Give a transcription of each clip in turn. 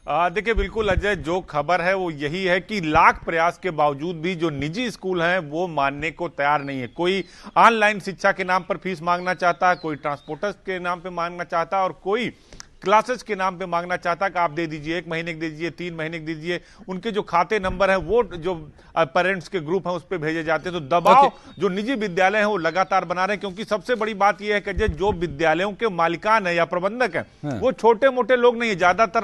देखिए बिल्कुल अजय, जो खबर है वो यही है कि लाख प्रयास के बावजूद भी जो निजी स्कूल हैं वो मानने को तैयार नहीं है। कोई ऑनलाइन शिक्षा के नाम पर फीस मांगना चाहता है, कोई ट्रांसपोर्टर्स के नाम पे मांगना चाहता है और कोई क्लासेस के नाम पे मांगना चाहता है कि आप दे दीजिए, 1 महीने के दे दीजिए, 3 महीने के दीजिए। उनके जो खाते नंबर हैं वो जो पेरेंट्स के ग्रुप हैं उस पर भेजे जाते हैं। तो दबाव जो निजी विद्यालय हैं वो लगातार बना रहे हैं, क्योंकि सबसे बड़ी बात यह है कि जो विद्यालयों के मालिकान है या प्रबंधक हैं वो छोटे मोटे लोग नहीं है, ज्यादातर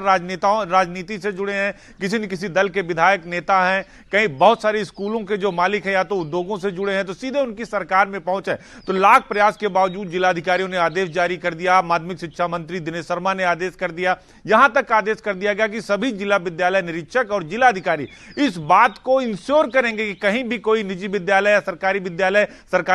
राजनीति से जुड़े हैं, किसी न किसी दल के विधायक नेता हैं, कहीं बहुत सारे स्कूलों के जो मालिक हैं या तो उद्योगों से जुड़े हैं, तो सीधे उनकी सरकार में पहुंच है। तो लाख प्रयास के बावजूद जिलाधिकारियों ने आदेश जारी कर दिया। माध्यमिक शिक्षा मंत्री दिनेश शर्मा ने आदेश कर दिया, यहां तक आदेश कर दिया गया कि सभी जिला विद्यालय निरीक्षक और जिलाधिकारी इस बात को इंश्योर करेंगे कि कहीं भी कोई निजी विद्यालय या सरकारी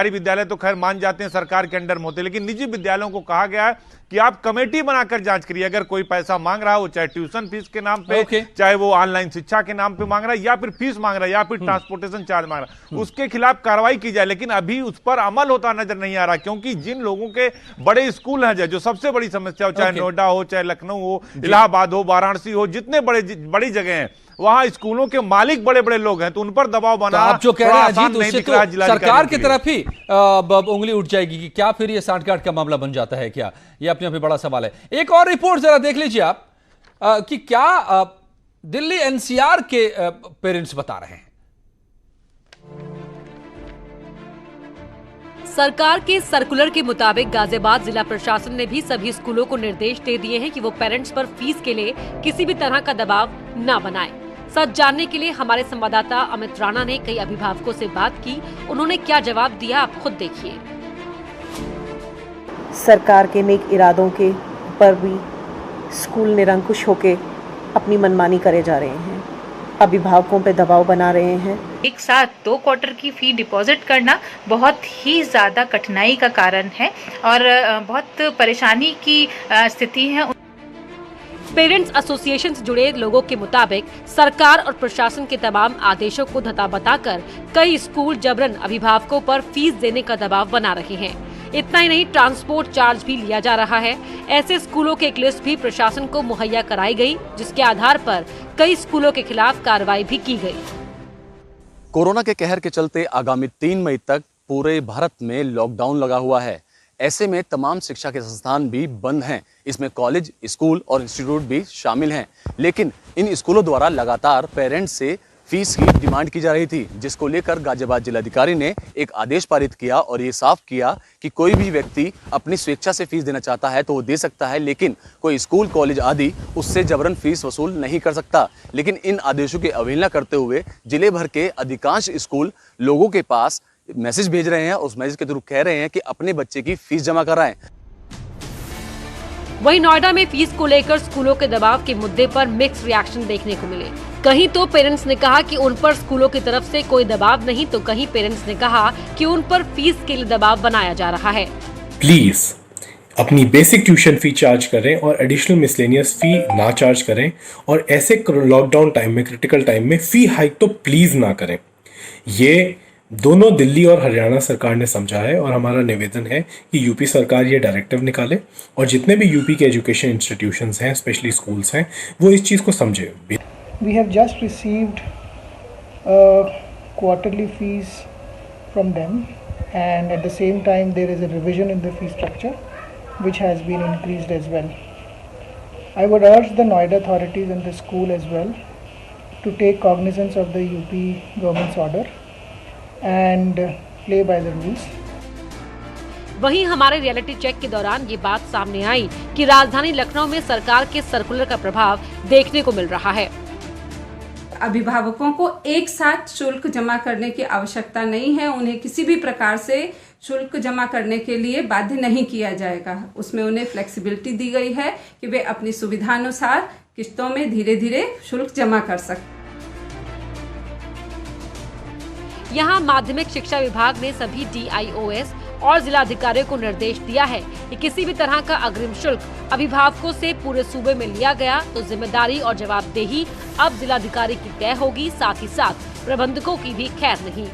विद्यालय तो खैर मान जाते हैं, सरकार के अंडर में होते हैं, लेकिन निजी विद्यालयों को कहा गया है कि आप कमेटी बनाकर जांच करिए। अगर कोई पैसा मांग रहा हो, चाहे ट्यूशन फीस के नाम पे, चाहे वो ऑनलाइन शिक्षा के नाम पे मांग रहा है, या फिर फीस मांग रहा है, या फिर ट्रांसपोर्टेशन चार्ज मांग रहा है, उसके खिलाफ कार्रवाई की जाए। लेकिन अभी उस पर अमल होता नजर नहीं आ रहा, क्योंकि जिन लोगों के बड़े स्कूल हैं, जो सबसे बड़ी समस्या हो, चाहे नोएडा हो, चाहे लखनऊ हो, इलाहाबाद हो, वाराणसी हो, जितने बड़ी जगह हैं, वहां स्कूलों के मालिक बड़े बड़े लोग हैं, तो उन पर दबाव बना। आप जो कह रहे हैं अजीत, उससे तो सरकार की तरफ ही उंगली उठ जाएगी कि क्या फिर ये सांठगांठ का मामला बन जाता है क्या? ये अपने आप में बड़ा सवाल है। एक और रिपोर्ट जरा देख लीजिए आप कि क्या दिल्ली एनसीआर के पेरेंट्स बता रहे हैं। सरकार के सर्कुलर के मुताबिक गाजियाबाद जिला प्रशासन ने भी सभी स्कूलों को निर्देश दे दिए हैं कि वो पेरेंट्स पर फीस के लिए किसी भी तरह का दबाव न बनाएं। सच जानने के लिए हमारे संवाददाता अमित राणा ने कई अभिभावकों से बात की। उन्होंने क्या जवाब दिया, आप खुद देखिए। सरकार के नेक इरादों के पर भी स्कूल निरंकुश होके अपनी मनमानी करे जा रहे हैं, अभिभावकों पे दबाव बना रहे हैं। एक साथ 2 क्वार्टर की फी डिपॉजिट करना बहुत ही ज़्यादा कठिनाई का कारण है और बहुत परेशानी की स्थिति है। पेरेंट्स एसोसिएशन से जुड़े लोगों के मुताबिक सरकार और प्रशासन के तमाम आदेशों को धता बताकर कई स्कूल जबरन अभिभावकों पर फीस देने का दबाव बना रहे हैं। इतना ही नहीं, ट्रांसपोर्ट चार्ज भी लिया जा रहा है। ऐसे स्कूलों की एक लिस्ट भी प्रशासन को मुहैया कराई गई, जिसके आधार पर कई स्कूलों के खिलाफ कार्रवाई भी की गई। कोरोना के कहर के चलते आगामी 3 मई तक पूरे भारत में लॉकडाउन लगा हुआ है। ऐसे में तमाम शिक्षा के संस्थान भी बंद हैं। इसमें कॉलेज, स्कूल और इंस्टीट्यूट भी शामिल हैं। लेकिन इन स्कूलों द्वारा लगातार पेरेंट्स से फीस की डिमांड की जा रही थी, जिसको लेकर गाजियाबाद जिलाधिकारी ने एक आदेश पारित किया और ये साफ किया कि कोई भी व्यक्ति अपनी स्वेच्छा से फीस देना चाहता है तो वो दे सकता है, लेकिन कोई स्कूल, कॉलेज आदि उससे जबरन फीस वसूल नहीं कर सकता। लेकिन इन आदेशों की अवहेलना करते हुए जिले भर के अधिकांश स्कूल लोगों के पास मैसेज भेज रहे हैं, उस मैसेज के थ्रू कह रहे हैं कि अपने बच्चे की फीस जमा कराएं। वहीं नोएडा में फीस को लेकर स्कूलों के दबाव के मुद्दे पर मिक्स रिएक्शन देखने को मिले। कहीं तो पेरेंट्स ने कहा कि उन पर स्कूलों की तरफ से कोई दबाव नहीं, तो कहीं पेरेंट्स ने कहा कि उन पर फीस के लिए दबाव बनाया जा रहा है। प्लीज अपनी बेसिक ट्यूशन फी चार्ज करें और एडिशनल मिसलेनियस फी ना चार्ज करें, और ऐसे लॉकडाउन टाइम में, क्रिटिकल टाइम में फी हाइक तो प्लीज ना करें। ये दोनों दिल्ली और हरियाणा सरकार ने समझा है और हमारा निवेदन है कि यूपी सरकार ये डायरेक्टिव निकाले और जितने भी यूपी के एजुकेशन इंस्टीट्यूशंस हैं, स्पेशली स्कूल्स हैं, वो इस चीज़ को समझे। We have just received quarterly fees from them, and at the same time there is a revision in the fee structure which has been increased as well. I would urge the Noida authorities and the school as well to take cognizance of the UP government's order and play by the rules. वहीं हमारे reality check के दौरान ये बात सामने आई कि राजधानी लखनऊ में सरकार के सर्कुलर का प्रभाव देखने को मिल रहा है। अभिभावकों को एक साथ शुल्क जमा करने की आवश्यकता नहीं है। उन्हें किसी भी प्रकार से शुल्क जमा करने के लिए बाध्य नहीं किया जाएगा। उसमें उन्हें फ्लेक्सिबिलिटी दी गई है कि वे अपनी सुविधानुसार किस्तों में धीरे धीरे शुल्क जमा कर सकते। यहाँ माध्यमिक शिक्षा विभाग ने सभी DIOS और जिलाधिकारियों को निर्देश दिया है कि किसी भी तरह का अग्रिम शुल्क अभिभावकों से पूरे सूबे में लिया गया तो जिम्मेदारी और जवाबदेही अब जिलाधिकारी की तय होगी, साथ ही साथ प्रबंधकों की भी खैर नहीं।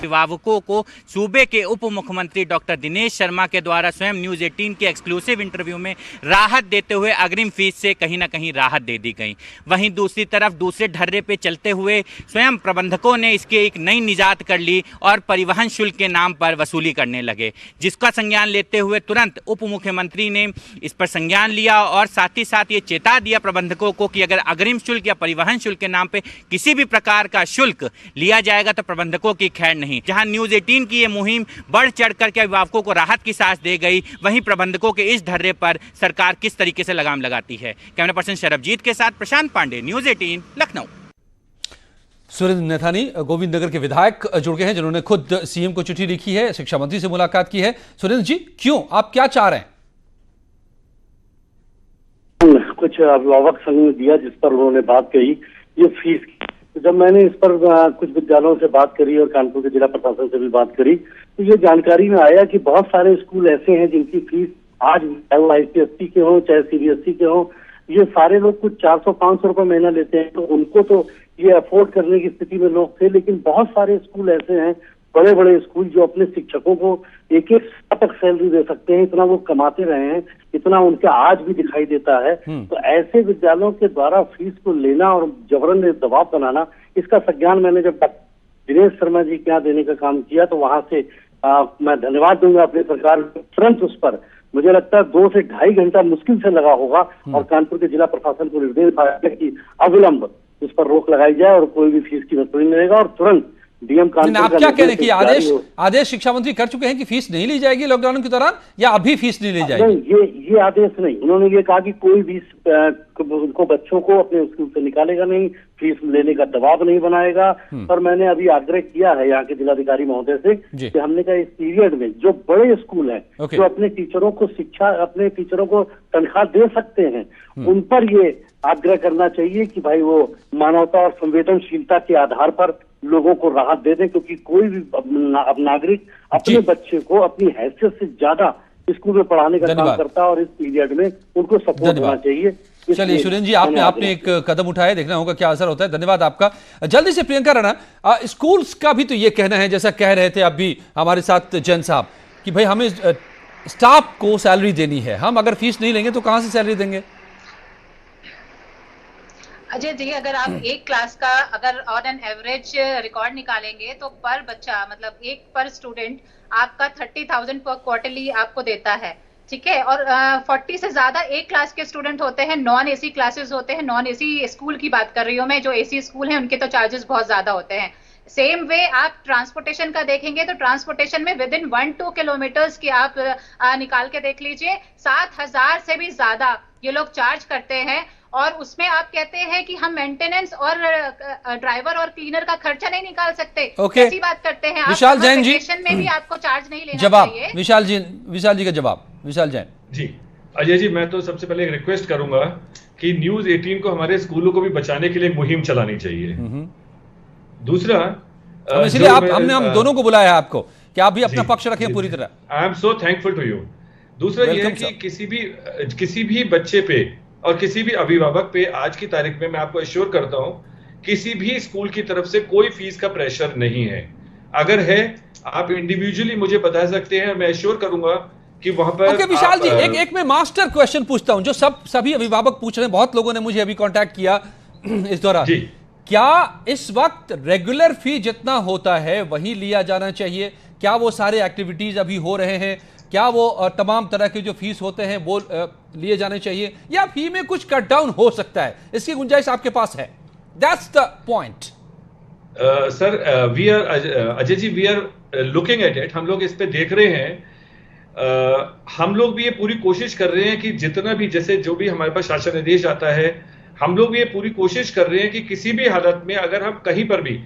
अभिभावकों को सूबे के उप मुख्यमंत्री डॉक्टर दिनेश शर्मा के द्वारा स्वयं न्यूज़ 18 के एक्सक्लूसिव इंटरव्यू में राहत देते हुए अग्रिम फीस से कहीं ना कहीं राहत दे दी गई। वहीं दूसरी तरफ दूसरे ढर्रे पे चलते हुए स्वयं प्रबंधकों ने इसके एक नई निजात कर ली और परिवहन शुल्क के नाम पर वसूली करने लगे, जिसका संज्ञान लेते हुए तुरंत उप मुख्यमंत्री ने इस पर संज्ञान लिया और साथ ही साथ ये चेता दिया प्रबंधकों को कि अगर अग्रिम शुल्क या परिवहन शुल्क के नाम पे किसी भी प्रकार का शुल्क लिया जाएगा तो प्रबंधकों की खैर नहीं। जहां न्यूज़ 18 की ये मुहिम बढ़ चढ़ करके अभिभावकों को राहत की सांस दे गई, वहीं प्रबंधकों के इस धर्रे पर सरकार किस तरीके से लगाम लगाती है। कैमरा पर्सन शरबजीत के साथ प्रशांत पांडे, न्यूज़ 18 लखनऊ। सुरेंद्र नैथानी गोविंद नगर के विधायक जुड़ गए हैं, जिन्होंने खुद सीएम को चिट्ठी लिखी है, शिक्षा मंत्री से मुलाकात की है। सुरेंद्र जी, क्यों, आप क्या चाह रहे हैं? कुछ अभिभावक संघ ने दिया जिस पर उन्होंने बात कही, ये फीस। जब मैंने इस पर कुछ विद्यालयों से बात करी और कानपुर के जिला प्रशासन से भी बात करी, तो ये जानकारी में आया कि बहुत सारे स्कूल ऐसे हैं जिनकी फीस आज चाहे वो ICSE के हों चाहे CBSE के हों, ये सारे लोग कुछ 400-500 रुपए महीना लेते हैं। तो उनको तो ये अफोर्ड करने की स्थिति में लोग थे, लेकिन बहुत सारे स्कूल ऐसे हैं, बड़े बड़े स्कूल, जो अपने शिक्षकों को एक तक सैलरी दे सकते हैं, इतना वो कमाते रहे हैं, इतना उनका आज भी दिखाई देता है। तो ऐसे विद्यालयों के द्वारा फीस को लेना और जबरन दबाव बनाना, इसका संज्ञान मैंने जब दिनेश शर्मा जी के यहाँ देने का काम किया तो वहां से मैं धन्यवाद दूंगा अपनी सरकार को। तुरंत उस पर मुझे लगता है 2 से ढाई घंटा मुश्किल से लगा होगा और कानपुर के जिला प्रशासन को निर्देश आया कि अविलंब इस पर रोक लगाई जाए और कोई भी फीस की वसूली नहीं रहेगा। और तुरंत डीएम कानपुर आप क्या कह रहे हैं कि आदेश शिक्षा मंत्री कर चुके हैं कि फीस नहीं ली जाएगी लॉकडाउन के दौरान, या अभी फीस नहीं ली जाएगी? ये आदेश नहीं, उन्होंने ये कहा कि कोई भी उनको बच्चों को अपने स्कूल से निकालेगा नहीं, फीस लेने का दबाव नहीं बनाएगा। पर मैंने अभी आग्रह किया है यहाँ के जिलाधिकारी महोदय से कि हमने कहा इस पीरियड में जो बड़े स्कूल हैं, जो अपने टीचरों को अपने टीचरों को तनख्वाह दे सकते हैं, उन पर ये आग्रह करना चाहिए कि भाई वो मानवता और संवेदनशीलता के आधार पर लोगों को राहत दे दें, क्योंकि कोई भी नागरिक अपने बच्चे को अपनी हैसियत से ज्यादा स्कूल में पढ़ाने का काम करता है और इस पीरियड में उनको सपोर्ट होना चाहिए। चलिए सुरेंद्र जी, आपने एक कदम उठाया, देखना होगा क्या असर होता है। धन्यवाद आपका। जल्दी से प्रियंका राणा, स्कूल्स का भी तो ये कहना है, जैसा कह रहे थे आप भी हमारे साथ जैन साहब, कि भाई हमें स्टाफ को सैलरी देनी है, हम अगर फीस नहीं लेंगे तो कहां से सैलरी देंगे? अजय जी, अगर आप एक क्लास का अगर ऑन एन एवरेज रिकॉर्ड निकालेंगे तो पर बच्चा, मतलब एक पर स्टूडेंट आपका 30,000 पर क्वार्टरली आपको देता है, ठीक है। और 40 से ज्यादा एक क्लास के स्टूडेंट होते हैं, नॉन एसी क्लासेस होते हैं। नॉन एसी स्कूल की बात कर रही हूँ मैं, जो एसी स्कूल हैं उनके तो चार्जेस बहुत ज्यादा होते हैं। सेम वे आप ट्रांसपोर्टेशन का देखेंगे तो ट्रांसपोर्टेशन में विद इन 1-2 किलोमीटर्स की आप निकाल के देख लीजिए, 7,000 से भी ज्यादा ये लोग चार्ज करते हैं। और उसमें आप कहते हैं कि हम मेंटेनेंस और ड्राइवर और क्लीनर का खर्चा नहीं निकाल सकते। कैसी बात करते हैं आप? विशाल जैन जी, में भी आपको चार्ज नहीं लेना जवाब चाहिए। विशाल जी का जवाब। विशाल जैन जी। अजय जी, मैं तो सबसे पहले एक रिक्वेस्ट करूंगा कि न्यूज़ 18 को हमारे स्कूलों को भी बचाने के लिए एक मुहिम चलानी चाहिए। दूसरा, इसलिए हमने हम दोनों को बुलाया है आपको कि आप भी अपना पक्ष रखें पूरी तरह। I am so thankful to you. दूसरा ये है कि किसी भी बच्चे पे और किसी भी अभिभावक पे आज की तारीख में मैं आपको एश्योर करता हूं, किसी भी स्कूल की तरफ से कोई फीस का प्रेशर नहीं है। अगर है, आप इंडिविजुअली मुझे बता सकते हैं, मैं एश्योर करूंगा कि वहां पर विशाल जी, एक मैं मास्टर क्वेश्चन पूछता हूं जो सभी अभिभावक पूछ रहे हैं, बहुत लोगों ने मुझे अभी कांटेक्ट किया इस दौरान। क्या इस वक्त रेगुलर फी जितना होता है वही लिया जाना चाहिए? क्या वो सारे एक्टिविटीज अभी हो रहे हैं? क्या वो तमाम तरह के जो फीस होते हैं वो लिए जाने चाहिए, या फी में कुछ कट डाउन हो सकता है? इसकी गुंजाइश आपके पास है? That's the point. Sir, we are Ajay ji, we are looking at it. हम लोग इस पे देख रहे हैं। हम लोग भी ये पूरी कोशिश कर रहे हैं कि जितना भी, जैसे जो भी हमारे पास शासन निर्देश आता है, हम लोग भी ये पूरी कोशिश कर रहे हैं कि किसी भी हालत में अगर हम कहीं पर भी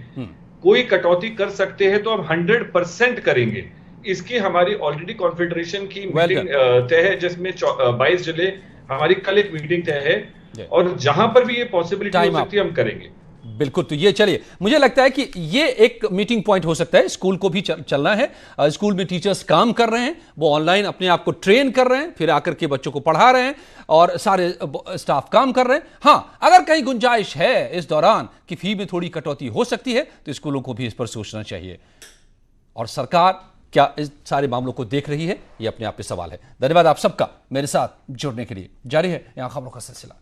कोई कटौती कर सकते हैं तो हम 100% करेंगे। इसकी हमारी ऑलरेडी कॉन्फेडरेशन की मीटिंग तय है, जिसमें 22 जुलाई हमारी कल एक मीटिंग तय है, और जहां पर भी ये पॉसिबिलिटी हो सकती है हम करेंगे। बिल्कुल। तो ये चलिए, मुझे लगता है कि ये एक मीटिंग पॉइंट हो सकता है। स्कूल को भी चलना है, स्कूल में टीचर्स काम कर रहे हैं, वो ऑनलाइन अपने आप को ट्रेन कर रहे हैं, फिर आकर के बच्चों को पढ़ा रहे हैं, और सारे स्टाफ काम कर रहे हैं। हाँ, अगर कहीं गुंजाइश है इस दौरान कि फी में थोड़ी कटौती हो सकती है तो स्कूलों को भी इस पर सोचना चाहिए। और सरकार क्या इस सारे मामलों को देख रही है, ये अपने आप में सवाल है। धन्यवाद आप सबका मेरे साथ जुड़ने के लिए। जारी है यहाँ खबरों का सिलसिला।